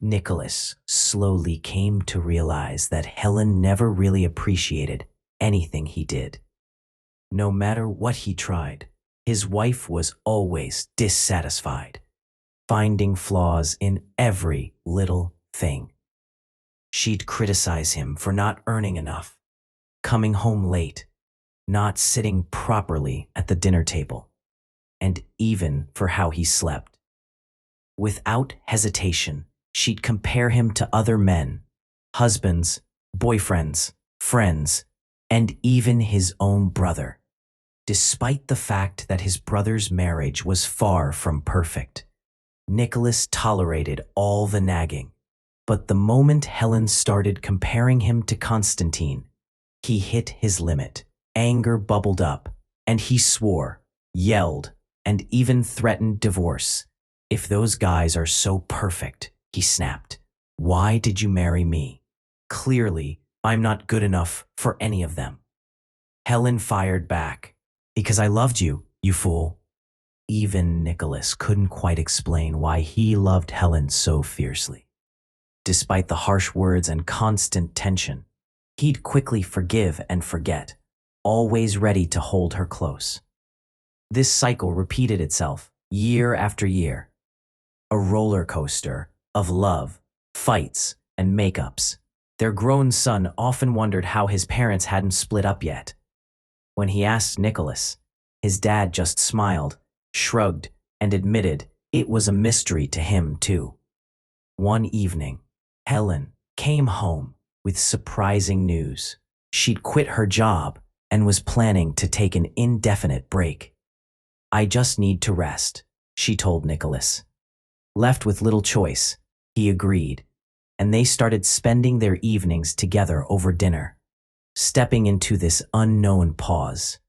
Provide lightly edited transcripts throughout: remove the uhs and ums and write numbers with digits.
Nicholas slowly came to realize that Helen never really appreciated anything he did. No matter what he tried, his wife was always dissatisfied, finding flaws in every little thing. She'd criticize him for not earning enough, coming home late, not sitting properly at the dinner table, and even for how he slept. Without hesitation, she'd compare him to other men, husbands, boyfriends, friends, and even his own brother. Despite the fact that his brother's marriage was far from perfect, Nicholas tolerated all the nagging. But the moment Helen started comparing him to Constantine, he hit his limit. Anger bubbled up, and he swore, yelled, and even threatened divorce. "If those guys are so perfect," he snapped, "why did you marry me? Clearly, I'm not good enough for any of them." Helen fired back, "Because I loved you, you fool." Even Nicholas couldn't quite explain why he loved Helen so fiercely. Despite the harsh words and constant tension, he'd quickly forgive and forget, always ready to hold her close. This cycle repeated itself year after year, a roller coaster of love, fights, and makeups. Their grown son often wondered how his parents hadn't split up yet. When he asked Nicholas, his dad just smiled, shrugged, and admitted it was a mystery to him too. One evening, Helen came home with surprising news. She'd quit her job and was planning to take an indefinite break. "I just need to rest," she told Nicholas. Left with little choice, he agreed, and they started spending their evenings together over dinner, stepping into this unknown pause.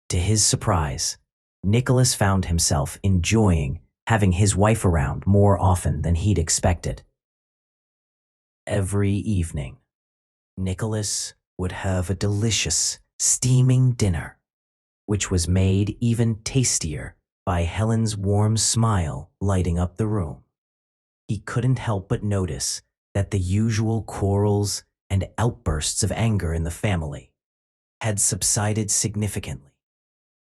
To his surprise, Nicholas found himself enjoying having his wife around more often than he'd expected. Every evening, Nicholas would have a delicious, steaming dinner, which was made even tastier by Helen's warm smile lighting up the room. He couldn't help but notice that the usual quarrels and outbursts of anger in the family had subsided significantly,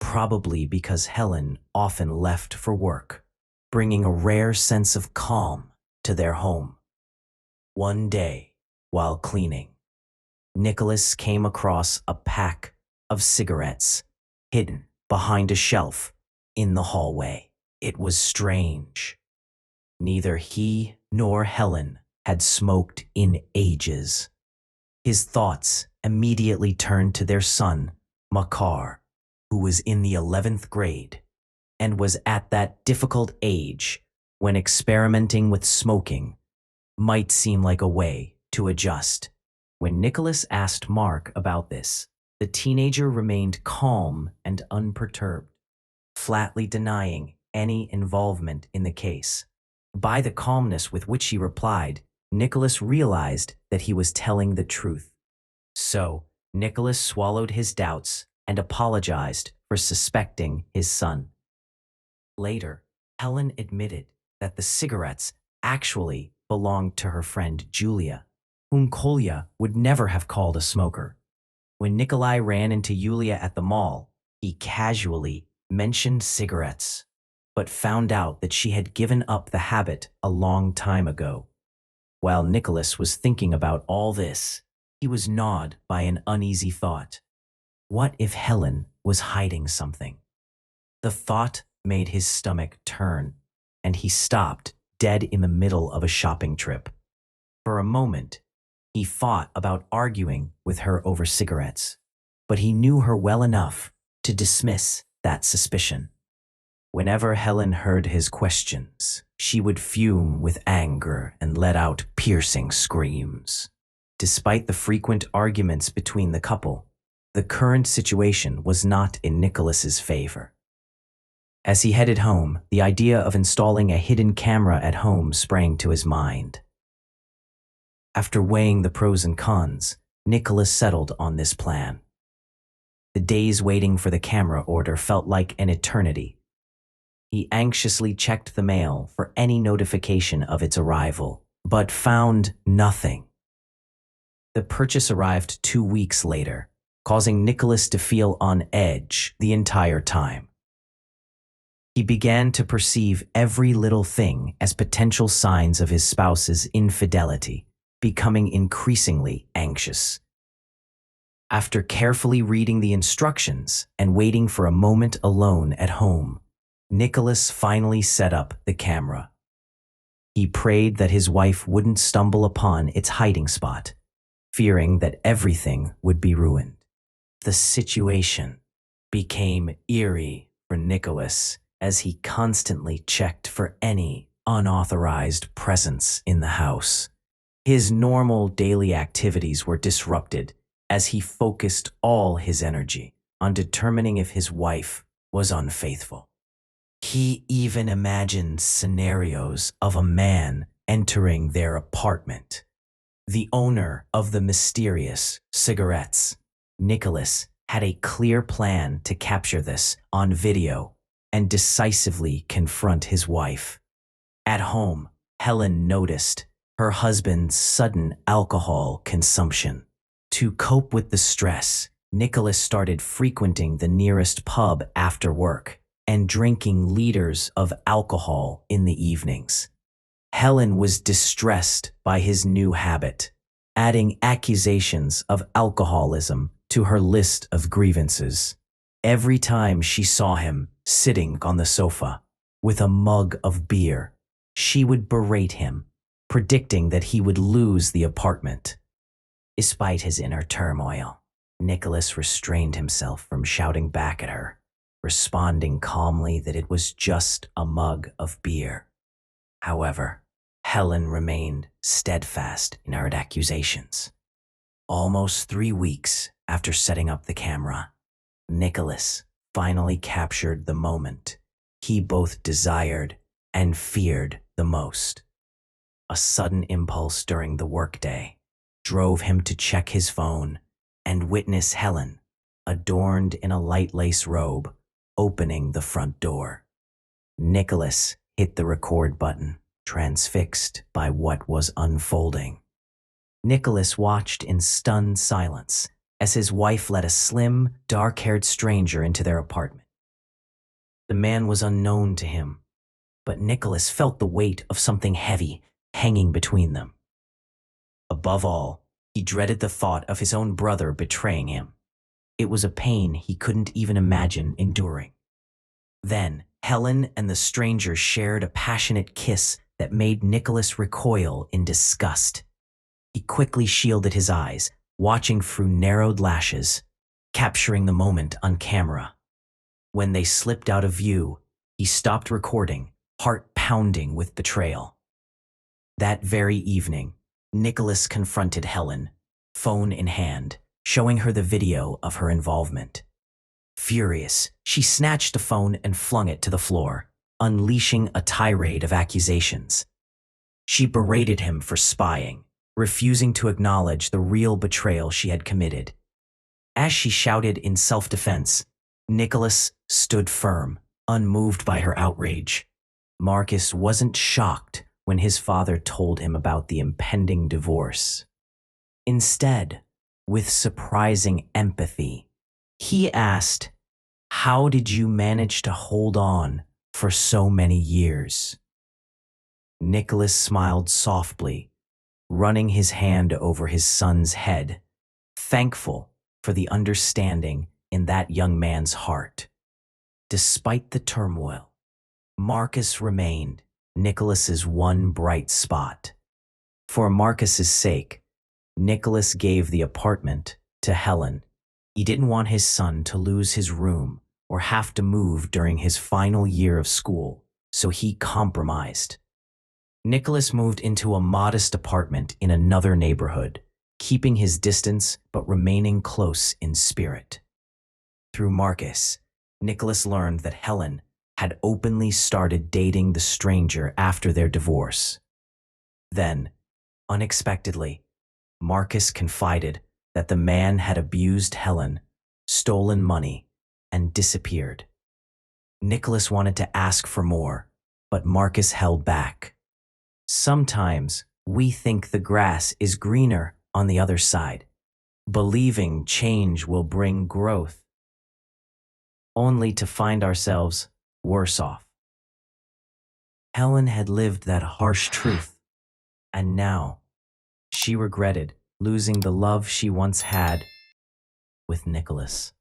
probably because Helen often left for work, bringing a rare sense of calm to their home. One day, while cleaning, Nicholas came across a pack of cigarettes hidden behind a shelf in the hallway. It was strange. Neither he nor Helen had smoked in ages. His thoughts immediately turned to their son, Makar, who was in the 11th grade and was at that difficult age when experimenting with smoking might seem like a way to adjust. When Nicholas asked Mark about this, the teenager remained calm and unperturbed, flatly denying any involvement in the case. By the calmness with which he replied, Nicholas realized that he was telling the truth. So, Nicholas swallowed his doubts and apologized for suspecting his son. Later, Helen admitted that the cigarettes actually belonged to her friend Julia, whom Kolya would never have called a smoker. When Nikolai ran into Yulia at the mall, he casually mentioned cigarettes, but found out that she had given up the habit a long time ago. While Nicholas was thinking about all this, he was gnawed by an uneasy thought. What if Helen was hiding something? The thought made his stomach turn, and he stopped dead in the middle of a shopping trip. For a moment, he thought about arguing with her over cigarettes, but he knew her well enough to dismiss that suspicion. Whenever Helen heard his questions, she would fume with anger and let out piercing screams. Despite the frequent arguments between the couple, the current situation was not in Nicholas's favor. As he headed home, the idea of installing a hidden camera at home sprang to his mind. After weighing the pros and cons, Nicholas settled on this plan. The days waiting for the camera order felt like an eternity. He anxiously checked the mail for any notification of its arrival, but found nothing. The purchase arrived 2 weeks later, causing Nicholas to feel on edge the entire time. He began to perceive every little thing as potential signs of his spouse's infidelity, becoming increasingly anxious. After carefully reading the instructions and waiting for a moment alone at home, Nicholas finally set up the camera. He prayed that his wife wouldn't stumble upon its hiding spot, fearing that everything would be ruined. The situation became eerie for Nicholas as he constantly checked for any unauthorized presence in the house. His normal daily activities were disrupted as he focused all his energy on determining if his wife was unfaithful. He even imagined scenarios of a man entering their apartment. The owner of the mysterious cigarettes, Nicholas, had a clear plan to capture this on video and decisively confront his wife. At home, Helen noticed her husband's sudden alcohol consumption. To cope with the stress, Nicholas started frequenting the nearest pub after work and drinking liters of alcohol in the evenings. Helen was distressed by his new habit, adding accusations of alcoholism to her list of grievances. Every time she saw him sitting on the sofa with a mug of beer, she would berate him, predicting that he would lose the apartment. Despite his inner turmoil, Nicholas restrained himself from shouting back at her, responding calmly that it was just a mug of beer. However, Helen remained steadfast in her accusations. Almost 3 weeks after setting up the camera, Nicholas finally captured the moment he both desired and feared the most. A sudden impulse during the workday drove him to check his phone and witness Helen, adorned in a light lace robe, opening the front door. Nicholas hit the record button, transfixed by what was unfolding. Nicholas watched in stunned silence as his wife led a slim, dark-haired stranger into their apartment. The man was unknown to him, but Nicholas felt the weight of something heavy hanging between them. Above all, he dreaded the thought of his own brother betraying him. It was a pain he couldn't even imagine enduring. Then, Helen and the stranger shared a passionate kiss that made Nicholas recoil in disgust. He quickly shielded his eyes, watching through narrowed lashes, capturing the moment on camera. When they slipped out of view, he stopped recording, heart pounding with betrayal. That very evening, Nicholas confronted Helen, phone in hand, showing her the video of her involvement. Furious, she snatched the phone and flung it to the floor, unleashing a tirade of accusations. She berated him for spying, refusing to acknowledge the real betrayal she had committed. As she shouted in self-defense, Nicholas stood firm, unmoved by her outrage. Marcus wasn't shocked when his father told him about the impending divorce. Instead, with surprising empathy, he asked, "How did you manage to hold on for so many years?" Nicholas smiled softly, running his hand over his son's head, thankful for the understanding in that young man's heart. Despite the turmoil, Marcus remained Nicholas's one bright spot. For Marcus's sake, Nicholas gave the apartment to Helen. He didn't want his son to lose his room or have to move during his final year of school, so he compromised. Nicholas moved into a modest apartment in another neighborhood, keeping his distance but remaining close in spirit. Through Marcus, Nicholas learned that Helen had openly started dating the stranger after their divorce. Then, unexpectedly, Marcus confided that the man had abused Helen, stolen money, and disappeared. Nicholas wanted to ask for more, but Marcus held back. Sometimes We think the grass is greener on the other side, believing change will bring growth, only to find ourselves worse off. Helen had lived that harsh truth, and now she regretted losing the love she once had with Nicholas.